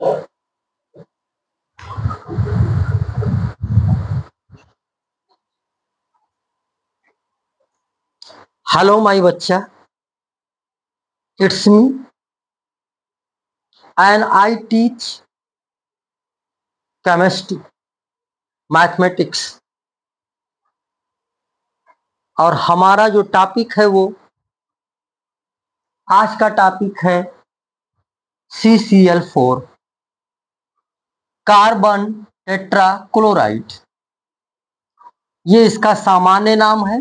Hello माई बच्चा, it's me and I teach chemistry, mathematics. और हमारा जो टॉपिक है वो आज का टॉपिक है CCl4, कार्बन टेट्राक्लोराइड। ये इसका सामान्य नाम है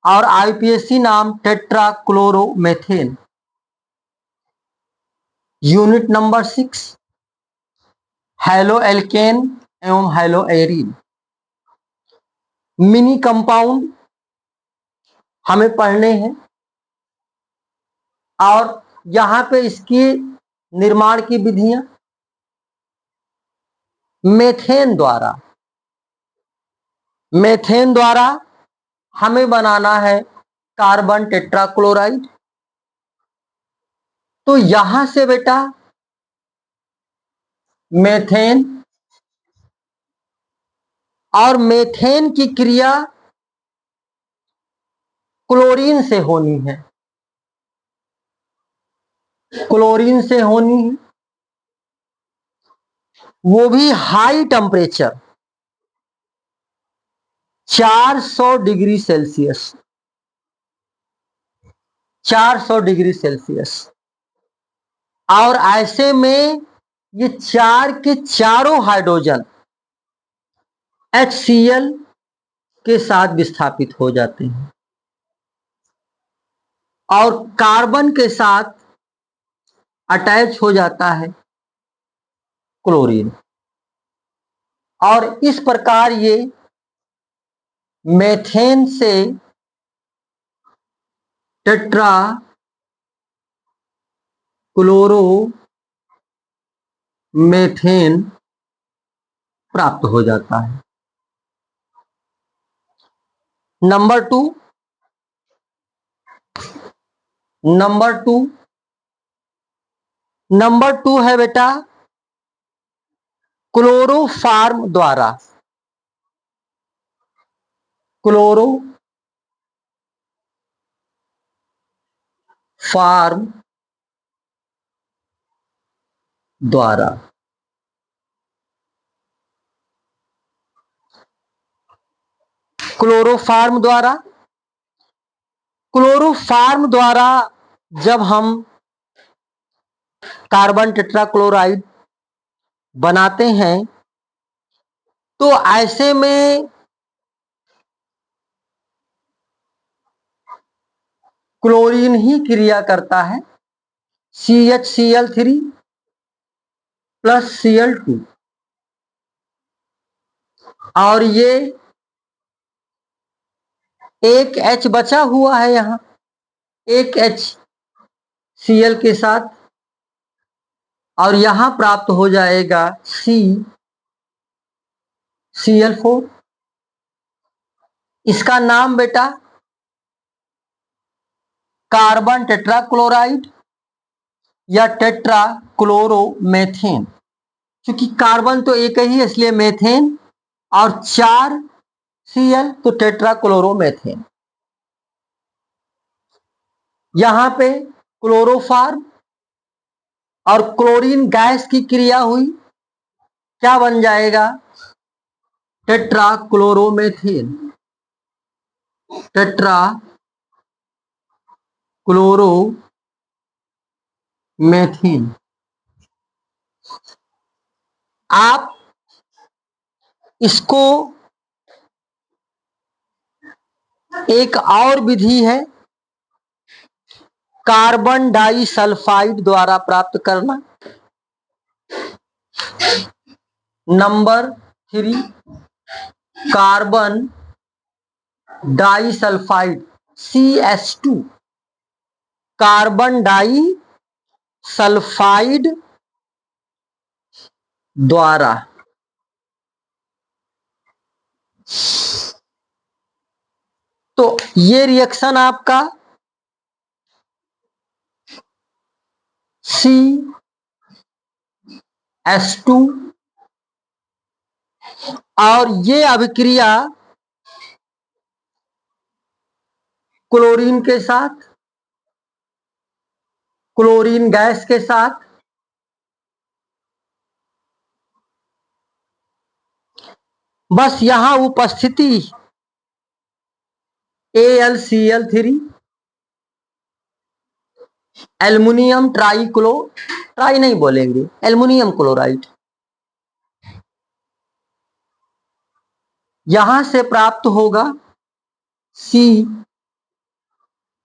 और IUPAC नाम टेट्राक्लोरोमेथेन। यूनिट नंबर 6, हैलो एल्केन एवं हैलो एरीन। मिनी कंपाउंड हमें पढ़ने हैं और यहाँ पे इसकी निर्माण की विधियां मेथेन द्वारा हमें बनाना है कार्बन टेट्राक्लोराइड। तो यहां से बेटा मेथेन और मेथेन की क्रिया क्लोरीन से होनी है, क्लोरीन से होनी है, वो भी high temperature 400 degree Celsius, 400 degree Celsius. और ऐसे में ये चार के चारों हाइड्रोजन HCl के साथ विस्थापित हो जाते हैं और कार्बन के साथ अटैच हो जाता है क्लोरीन। और इस प्रकार ये मेथेन से टेट्रा क्लोरो मेथेन प्राप्त हो जाता है। नंबर टू है बेटा क्लोरोफार्म द्वारा, क्लोरोफार्म द्वारा। क्लोरोफार्म द्वारा, क्लोरोफार्म द्वारा जब हम कार्बन टेट्राक्लोराइड बनाते हैं तो ऐसे में क्लोरीन ही क्रिया करता है CHCl3 प्लस Cl2 और ये एक H बचा हुआ है, यहां एक HCl के साथ और यहां प्राप्त हो जाएगा CCl4। इसका नाम बेटा कार्बन टेट्राक्लोराइड या टेट्राक्लोरोमेथेन। क्योंकि कार्बन तो एक ही है इसलिए मेथेन और 4 Cl तो टेट्राक्लोरोमेथेन। यहां पे क्लोरोफार्म और क्लोरीन गैस की क्रिया हुई, क्या बन जाएगा? टेट्राक्लोरोमेथेन, टेट्राक्लोरोमेथेन। आप इसको एक और विधि है कार्बन डाइसल्फाइड द्वारा प्राप्त करना। Number 3, carbon disulphide CH2, carbon disulphide द्वारा। तो ये रिएक्शन आपका H2 और ये अभिक्रिया क्लोरीन के साथ, क्लोरीन गैस के साथ बस यहां उपस्थिति AlCl3 एल्युमिनियम ट्राई नहीं बोलेंगे, एल्युमिनियम क्लोराइड यहां से प्राप्त होगा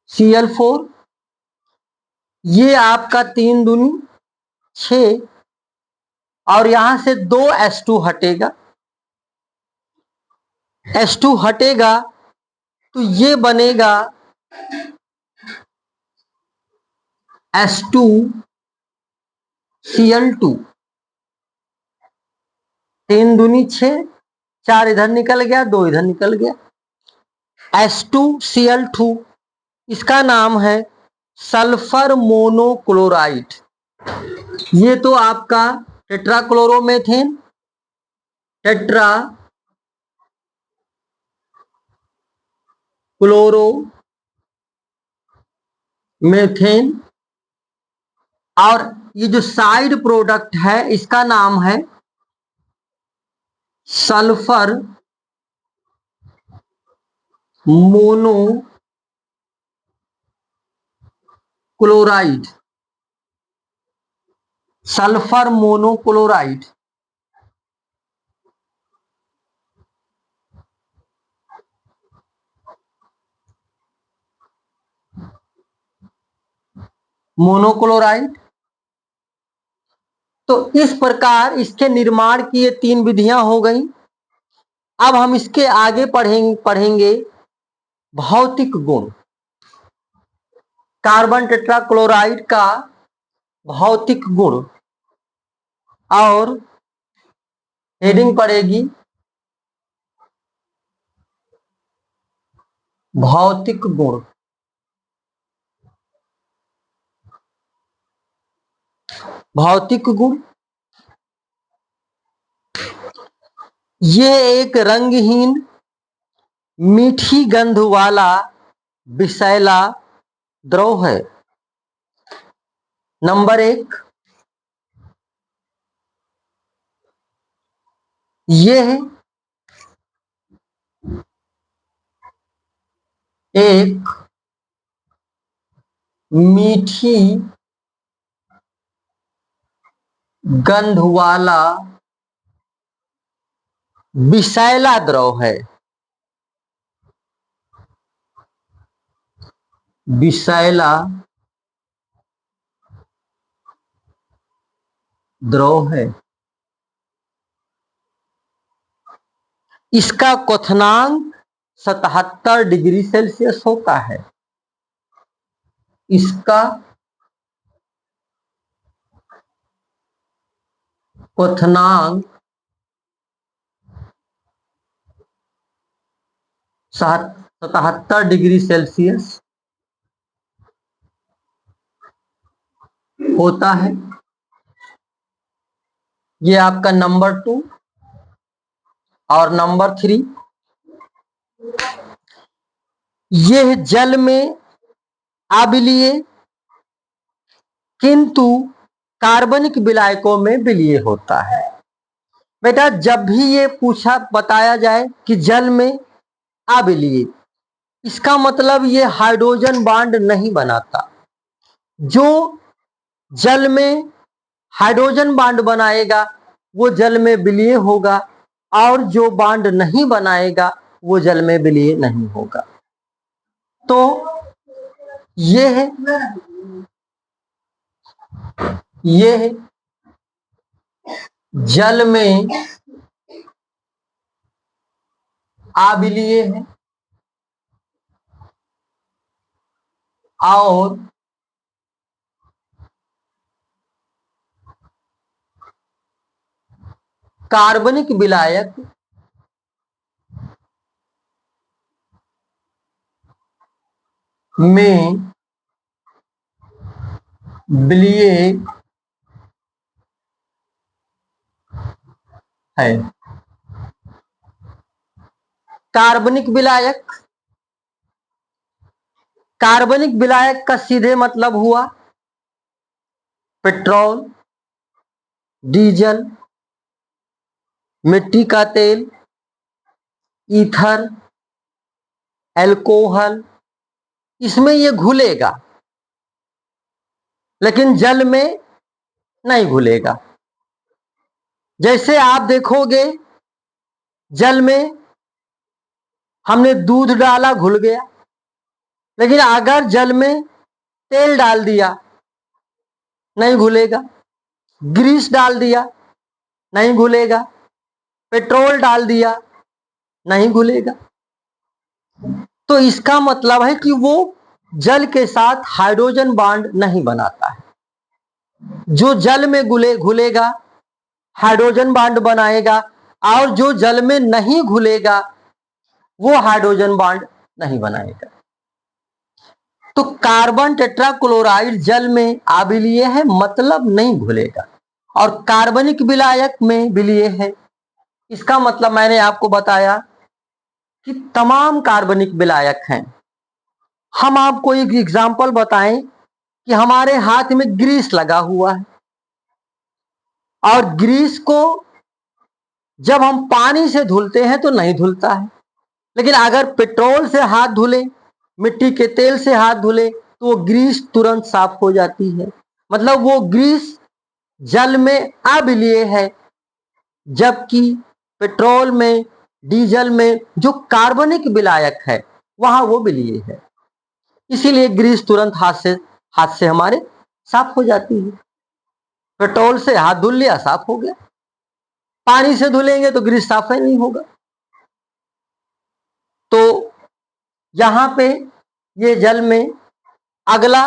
Cl4। ये आपका 3 दूनी 6 और यहां से 2 H2 हटेगा, H2 हटेगा तो ये बनेगा H2Cl2। 3 दूनी 6, 4 इधर निकल गया, 2 इधर निकल गया, H2Cl2 इसका नाम है सल्फर मोनोक्लोराइड। ये तो आपका टेट्राक्लोरोमेथेन, टेट्रा क्लोरोमेथेन और ये जो साइड प्रोडक्ट है इसका नाम है sulphur monochloride, sulphur monochloride. Monochloride तो इस प्रकार इसके निर्माण की ये 3 विधियां हो गई। अब हम इसके आगे पढ़ेंगे भौतिक गुण, कार्बन टेट्राक्लोराइड का भौतिक गुण और हेडिंग पड़ेगी भौतिक गुण। भौतिक गुण ये एक रंगहीन मीठी गंध वाला विषैला द्रव है। नंबर 1, यह एक मीठी गंध वाला विषैला द्रव है। विषैला द्रव है। इसका क्वथनांक 77 डिग्री सेल्सियस होता है। इसका क्वथनांक 77 डिग्री सेल्सियस होता है। ये आपका नंबर 2 और नंबर 3, यह जल में अम्लीय किंतु कार्बनिक विलायकों में विलीय होता है। बेटा जब भी ये बताया जाए कि जल में अम्लीय, इसका मतलब ये हाइड्रोजन बॉन्ड नहीं बनाता। जो जल में हाइड्रोजन बॉन्ड बनाएगा वो जल में विलीय होगा और जो बॉन्ड नहीं बनाएगा वो जल में विलीय नहीं होगा। तो ये है जल में अम्लीय है और कार्बनिक विलायक में विलीय है। कार्बनिक विलायक, कार्बनिक विलायक का सीधे मतलब हुआ पेट्रोल, डीजल, मिट्टी का तेल, ईथर, एल्कोहल, इसमें ये घुलेगा लेकिन जल में नहीं घुलेगा। जैसे आप देखोगे जल में हमने दूध डाला घुल गया, लेकिन अगर जल में तेल डाल दिया नहीं घुलेगा, ग्रीस डाल दिया नहीं घुलेगा, पेट्रोल डाल दिया नहीं घुलेगा। तो इसका मतलब है कि वो जल के साथ हाइड्रोजन बॉन्ड नहीं बनाता है। जो जल में घुलेगा हाइड्रोजन बॉन्ड बनाएगा, और जो जल में नहीं घुलेगा वो हाइड्रोजन बॉन्ड नहीं बनाएगा। तो कार्बन टेट्राक्लोराइड जल में अम्लीय है, मतलब नहीं घुलेगा, और कार्बनिक विलायक में विलीय है। इसका मतलब मैंने आपको बताया कि तमाम कार्बनिक विलायक हैं। हम आपको एक एग्जाम्पल बताएं कि हमारे हाथ में ग्रीस लगा हुआ है, और ग्रीस को जब हम पानी से धुलते हैं तो नहीं धुलता है, लेकिन अगर पेट्रोल से हाथ धुले, मिट्टी के तेल से हाथ धुले तो वो ग्रीस तुरंत साफ हो जाती है। मतलब वो ग्रीस जल में अविलीय है, जबकि पेट्रोल में, डीजल में जो कार्बनिक विलायक है वहां वो विलीय है। इसीलिए ग्रीस तुरंत हाथ से हमारे साफ हो जाती है। पेट्रोल से हाथ धुल लिया, साफ हो गया। पानी से धुलेंगे तो ग्रीस साफ ही नहीं होगा। तो यहां पे ये जल में अगला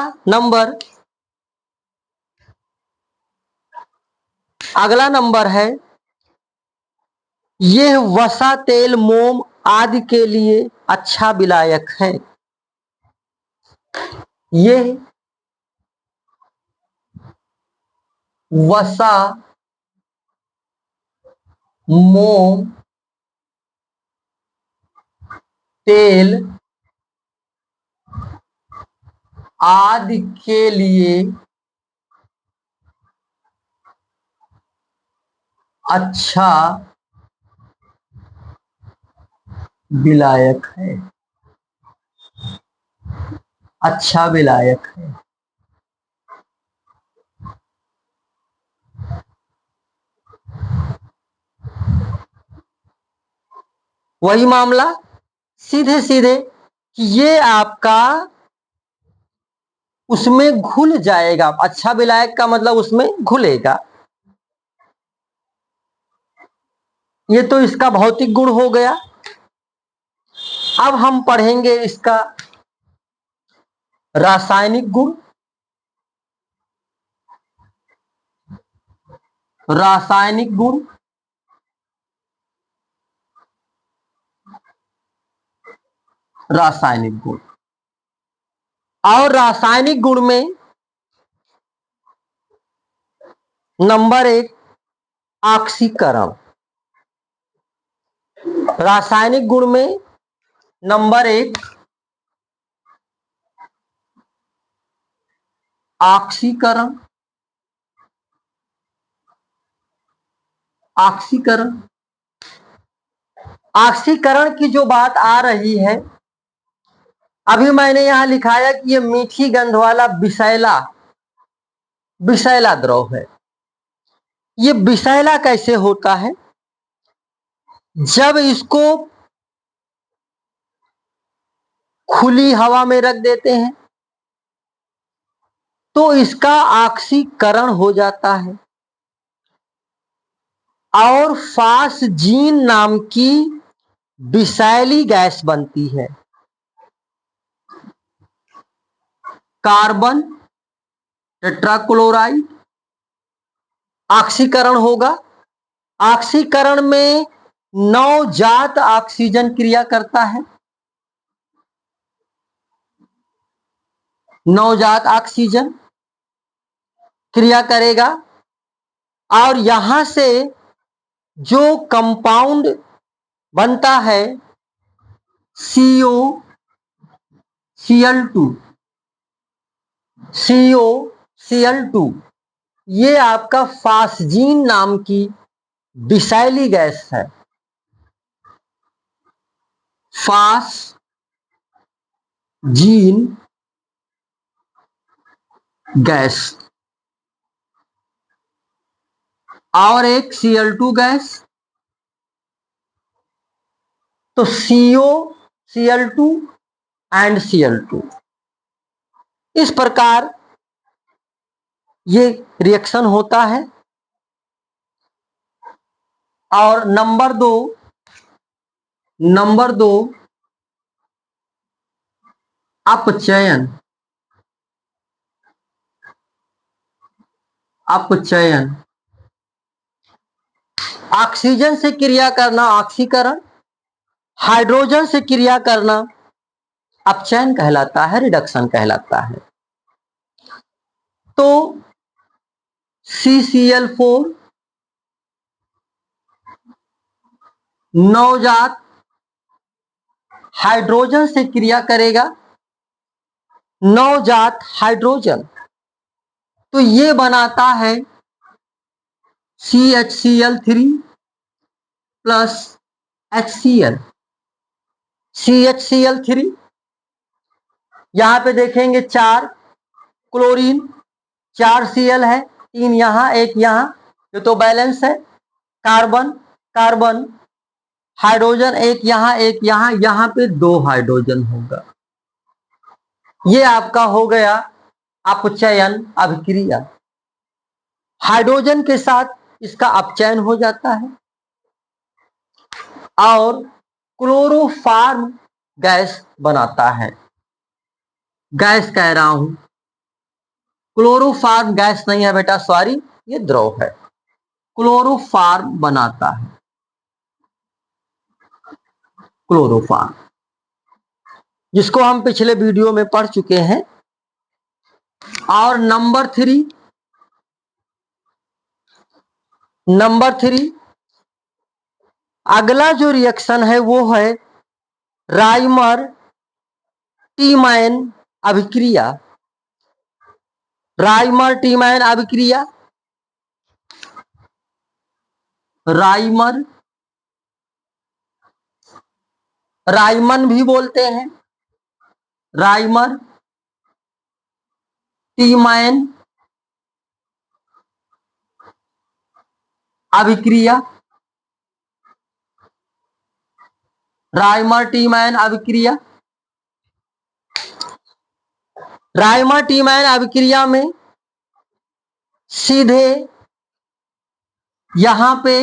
नंबर है, यह वसा, तेल, मोम आदि के लिए अच्छा विलायक है। यह वसा, मोम, तेल आदि के लिए अच्छा विलायक है, अच्छा विलायक है। वही मामला सीधे सीधे कि ये आपका उसमें घुल जाएगा। अच्छा विलायक का मतलब उसमें घुलेगा। ये तो इसका भौतिक गुण हो गया। अब हम पढ़ेंगे इसका रासायनिक गुण। रासायनिक गुण, रासायनिक गुण, और रासायनिक गुण में नंबर 1 ऑक्सीकरण। रासायनिक गुण में नंबर 1 ऑक्सीकरण। ऑक्सीकरण, ऑक्सीकरण की जो बात आ रही है, अभी मैंने यहां लिखाया कि ये मीठी गंध वाला विषैला द्रव है। ये विषैला कैसे होता है? जब इसको खुली हवा में रख देते हैं तो इसका ऑक्सीकरण हो जाता है, और फास्जीन नाम की विषैली गैस बनती है। कार्बन टेट्राक्लोराइड ऑक्सीकरण होगा। ऑक्सीकरण में नवजात ऑक्सीजन क्रिया करता है। नवजात ऑक्सीजन क्रिया करेगा, और यहां से जो कंपाउंड बनता है COCl2, COCl2, ये आपका फास्जीन नाम की विषैली गैस है। फास्जीन गैस और एक Cl2 गैस, तो COCl2 एंड Cl2, इस प्रकार ये रिएक्शन होता है। और नंबर दो अपचयन। ऑक्सीजन से क्रिया करना ऑक्सीकरण, हाइड्रोजन से क्रिया करना अपचयन कहलाता है, रिडक्शन कहलाता है। तो CCl4 नवजात हाइड्रोजन से क्रिया करेगा, नवजात हाइड्रोजन, तो ये बनाता है CHCl3 प्लस HCl। CHCl3, यहां पे देखेंगे 4 क्लोरीन, 4 Cl है, 3 यहां 1 यहां, ये तो बैलेंस है। कार्बन कार्बन, हाइड्रोजन 1 यहां 1 यहां, यहां पे 2 हाइड्रोजन होगा। ये आपका हो गया अपचयन अभिक्रिया। हाइड्रोजन के साथ इसका अपचयन हो जाता है और क्लोरोफॉर्म गैस बनाता है। गैस कह रहा हूं, क्लोरोफॉर्म गैस नहीं है बेटा, सॉरी, ये द्रव है। क्लोरोफॉर्म बनाता है, क्लोरोफॉर्म, जिसको हम पिछले वीडियो में पढ़ चुके हैं। और नंबर थ्री, अगला जो रिएक्शन है वो है राइमर टीमैन अभिक्रिया। राइमर टीमैन अभिक्रिया, राइमन भी बोलते हैं, राइमर टीमैन अभिक्रिया, राइमर टीमैन अभिक्रिया। राइमर टीमैन अभिक्रिया में सीधे यहां पे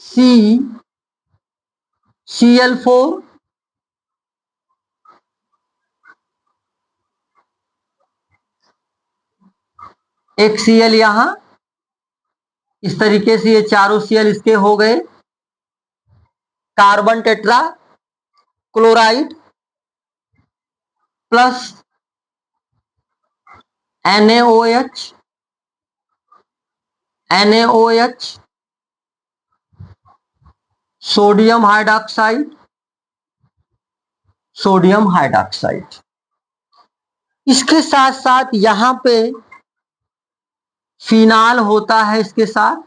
CCl4 एक Cl यहां, इस तरीके से ये चारों Cl इसके हो गए। Carbon tetra chloride plus NaOH, sodium hydroxide. इसके साथ साथ यहां पे फिनाल होता है, इसके साथ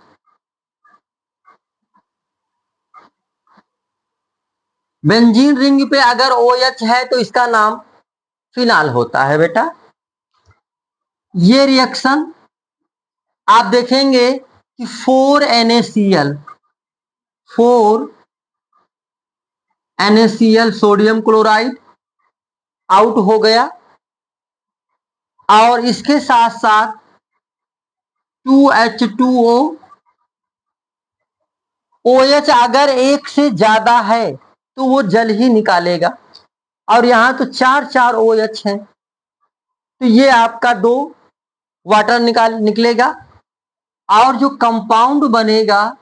बेंजीन रिंग पे अगर OH है तो इसका नाम फिनाल होता है बेटा। ये रिएक्शन आप देखेंगे कि 4NaCl सोडियम क्लोराइड आउट हो गया, और इसके साथ साथ 2H2O, OH अगर 1 से ज्यादा है तो वो जल ही निकालेगा, और यहां तो 4 OH है, तो ये आपका 2 वाटर निकलेगा। और जो कंपाउंड बनेगा,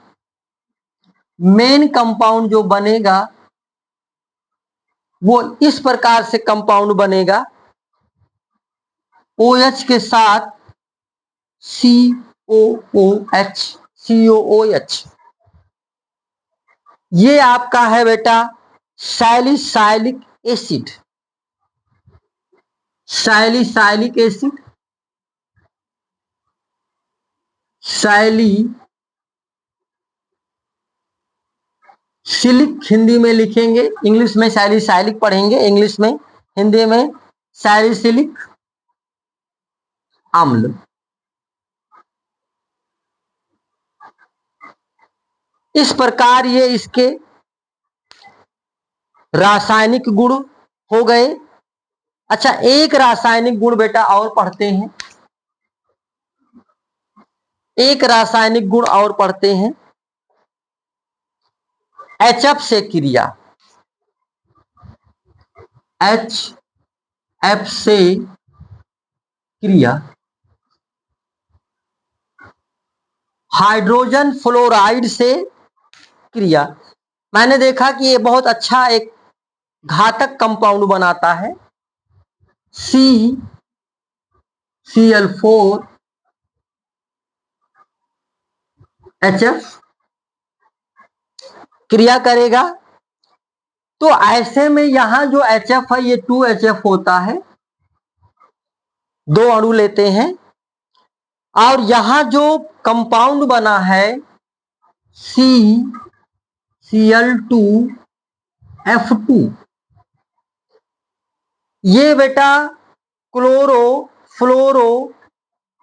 मेन कंपाउंड जो बनेगा वो इस प्रकार से कंपाउंड बनेगा, OH के साथ COOH, ये आपका है बेटा salicylic acid. Salicylic acid, salicylic Hindi में लिखेंगे, इंग्लिश में सैलिसाइलिक पढ़ेंगे, इंग्लिश में, हिंदी में सैलिसिलिक अम्ल। इस प्रकार ये इसके रासायनिक गुण हो गए। अच्छा, एक रासायनिक गुण बेटा और पढ़ते हैं, एक रासायनिक गुण और पढ़ते हैं, HF से क्रिया, HF से क्रिया, हाइड्रोजन फ्लोराइड से क्रिया। मैंने देखा कि ये बहुत अच्छा एक घातक कंपाउंड बनाता है, CCl4HF क्रिया करेगा। तो ऐसे में यहां जो HF है ये 2HF होता है, 2 अणु लेते हैं, और यहां जो कंपाउंड बना है CCl2F2, ये बेटा क्लोरो फ्लोरो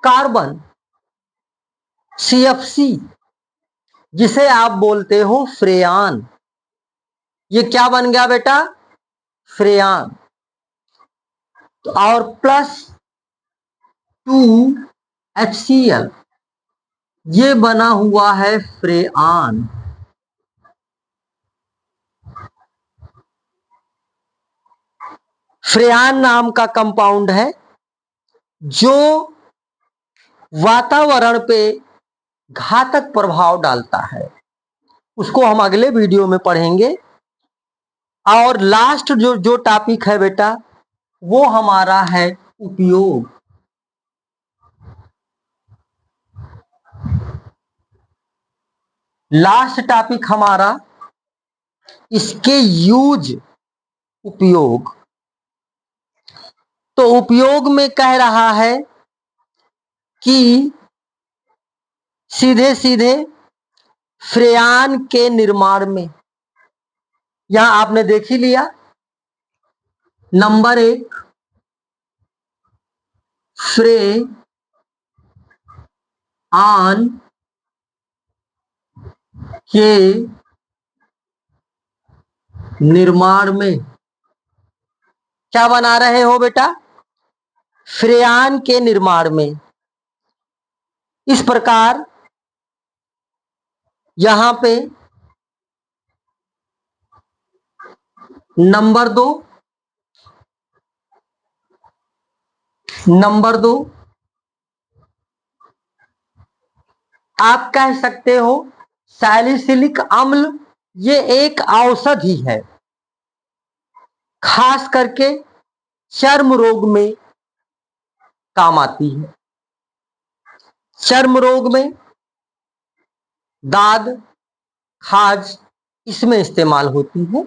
कार्बन CFC, जिसे आप बोलते हो फ्रेयान, ये क्या बन गया बेटा, फ्रेयान। तो और प्लस 2HCl, ये बना हुआ है फ्रेआन। फ्रेयान नाम का कंपाउंड है जो वातावरण पे घातक प्रभाव डालता है, उसको हम अगले वीडियो में पढ़ेंगे। और लास्ट जो टॉपिक है बेटा वो हमारा है उपयोग। लास्ट टॉपिक हमारा इसके यूज, उपयोग। तो उपयोग में कह रहा है कि सीधे सीधे फ्रेयान के निर्माण में, यहां आपने देख ही लिया, नंबर 1 फ्रेआन के निर्माण में क्या बना रहे हो बेटा, फ्रेयान के निर्माण में। इस प्रकार यहां पे नंबर 2 आप कह सकते हो सैलिसिलिक अम्ल ये एक औषधि है, खास करके चर्म रोग में काम आती है। चर्म रोग में, दाद, खाज, इसमें इस्तेमाल होती है।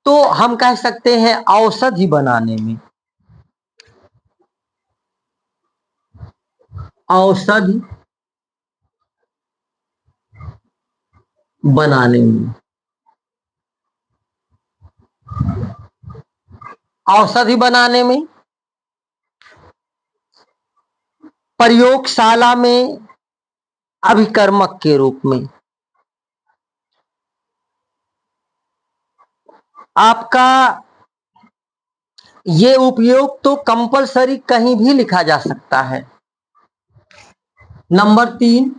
तो हम कह सकते हैं औषधि बनाने में, औषधि बनाने में, औषधि बनाने में, प्रयोगशाला में अभिकर्मक के रूप में। आपका ये उपयोग तो कंपलसरी कहीं भी लिखा जा सकता है। नंबर 3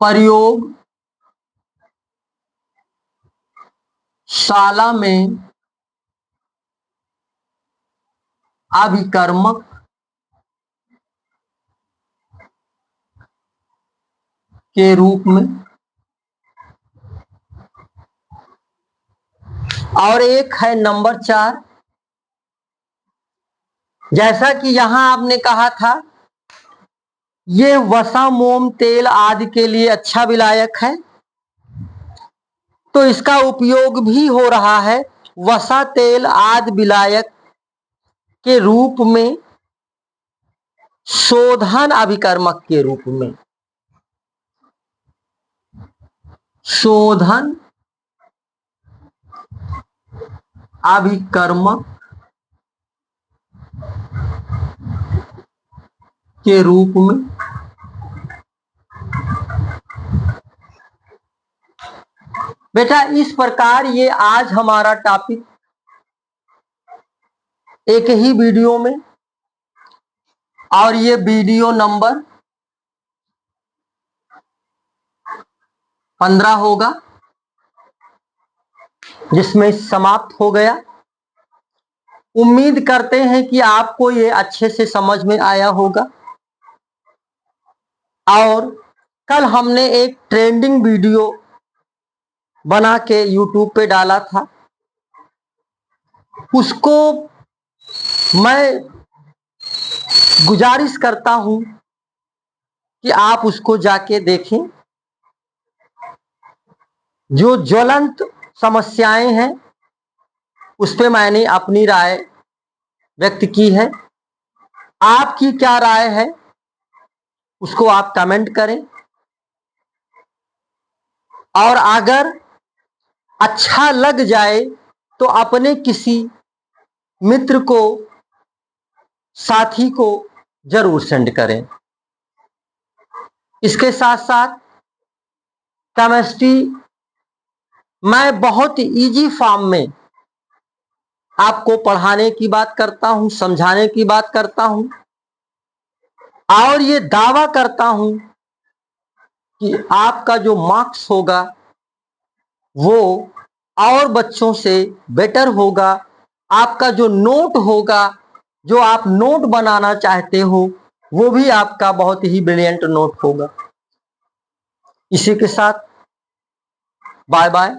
प्रयोगशाला में अभिकर्मक के रूप में। और एक है नंबर 4, जैसा कि यहां आपने कहा था ये वसा, मोम, तेल आदि के लिए अच्छा विलायक है, तो इसका उपयोग भी हो रहा है वसा, तेल आदि विलायक के रूप में, शोधन अभिकर्मक के रूप में। शोधन अभिकर्मक के रूप में बेटा इस प्रकार ये आज हमारा टॉपिक एक ही वीडियो में, और ये वीडियो नंबर 15 होगा, जिसमें समाप्त हो गया। उम्मीद करते हैं कि आपको ये अच्छे से समझ में आया होगा। और कल हमने एक ट्रेंडिंग वीडियो बना के YouTube पे डाला था, उसको मैं गुजारिश करता हूं कि आप उसको जाके देखें। जो ज्वलंत समस्याएं हैं उस पे मैंने अपनी राय व्यक्त की है। आपकी क्या राय है उसको आप कमेंट करें, और अगर अच्छा लग जाए तो अपने किसी मित्र को, साथी को जरूर सेंड करें। इसके साथ साथ केमिस्ट्री मैं बहुत इजी फॉर्म में आपको पढ़ाने की बात करता हूं, समझाने की बात करता हूं, और ये दावा करता हूं कि आपका जो मार्क्स होगा वो और बच्चों से बेटर होगा। आपका जो नोट होगा, जो आप नोट बनाना चाहते हो, वो भी आपका बहुत ही ब्रिलियंट नोट होगा। इसी के साथ बाय बाय।